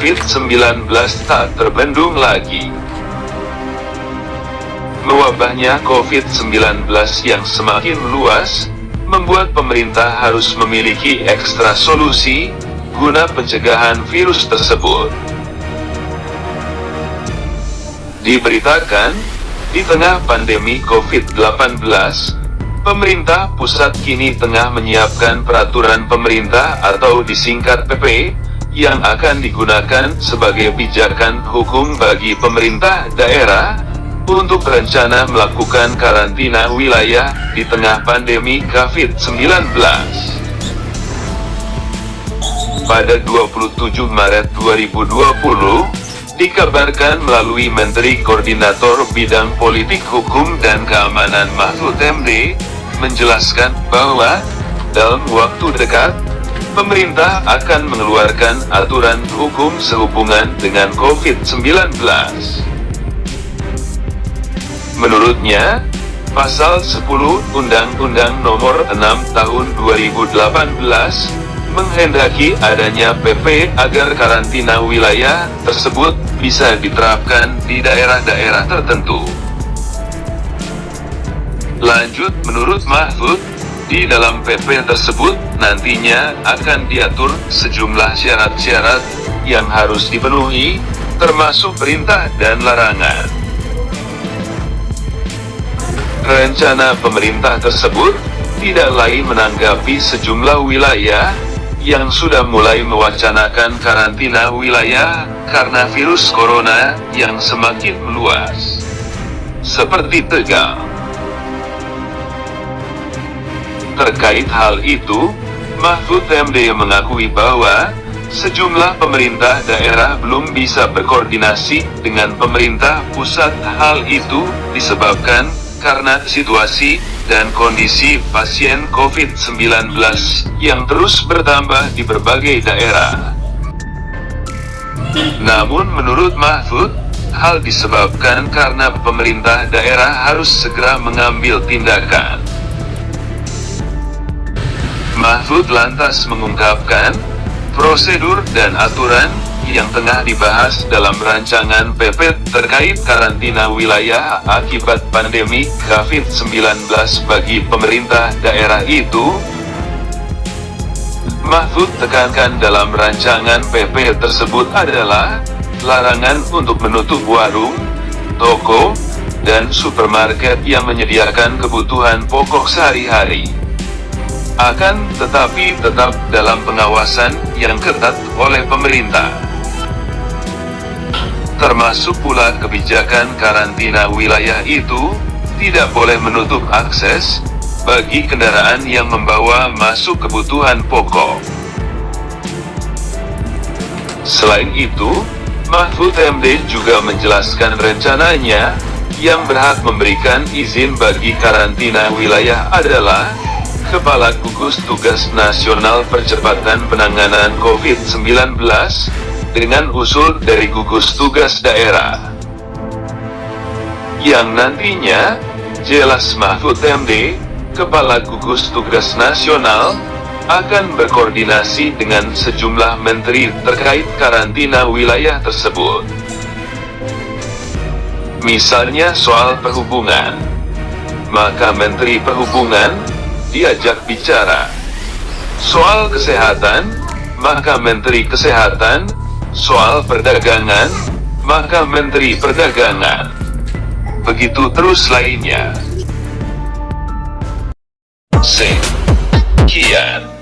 COVID-19 tak terbendung lagi. Mewabahnya COVID-19 yang semakin luas, membuat pemerintah harus memiliki ekstra solusi guna pencegahan virus tersebut. Diberitakan, di tengah pandemi COVID-19, pemerintah pusat kini tengah menyiapkan peraturan pemerintah atau disingkat PP, yang akan digunakan sebagai pijakan hukum bagi pemerintah daerah, untuk rencana melakukan karantina wilayah di tengah pandemi COVID-19. Pada 27 Maret 2020, dikabarkan melalui Menteri Koordinator Bidang Politik Hukum dan Keamanan Mahfud MD, menjelaskan bahwa dalam waktu dekat, pemerintah akan mengeluarkan aturan hukum sehubungan dengan COVID-19. Menurutnya, Pasal 10 Undang-Undang Nomor 6 Tahun 2018 menghendaki adanya PP agar karantina wilayah tersebut bisa diterapkan di daerah-daerah tertentu. Lanjut, menurut Mahfud, di dalam PP tersebut nantinya akan diatur sejumlah syarat-syarat yang harus dipenuhi, termasuk perintah dan larangan. Rencana pemerintah tersebut tidak lain menanggapi sejumlah wilayah yang sudah mulai mewacanakan karantina wilayah karena virus corona yang semakin meluas, seperti Tegal. Terkait hal itu, Mahfud MD mengakui bahwa sejumlah pemerintah daerah belum bisa berkoordinasi dengan pemerintah pusat. Hal itu disebabkan karena situasi dan kondisi pasien COVID-19 yang terus bertambah di berbagai daerah. Namun menurut Mahfud, hal disebabkan karena pemerintah daerah harus segera mengambil tindakan. Mahfud lantas mengungkapkan, prosedur dan aturan yang tengah dibahas dalam rancangan PP terkait karantina wilayah akibat pandemi COVID-19 bagi pemerintah daerah itu. Mahfud tekankan dalam rancangan PP tersebut adalah larangan untuk menutup warung, toko, dan supermarket yang menyediakan kebutuhan pokok sehari-hari. Akan tetapi tetap dalam pengawasan yang ketat oleh pemerintah. Termasuk pula kebijakan karantina wilayah itu tidak boleh menutup akses bagi kendaraan yang membawa masuk kebutuhan pokok. Selain itu, Mahfud MD juga menjelaskan rencananya yang berhak memberikan izin bagi karantina wilayah adalah Kepala Gugus Tugas Nasional Percepatan Penanganan COVID-19 dengan usul dari gugus tugas daerah, yang nantinya, jelas Mahfud MD, Kepala Gugus Tugas Nasional, akan berkoordinasi dengan sejumlah menteri terkait karantina wilayah tersebut. Misalnya soal perhubungan, maka Menteri Perhubungan diajak bicara. Soal kesehatan, maka Menteri Kesehatan. Soal perdagangan, maka Menteri Perdagangan. Begitu terus lainnya. Sekian.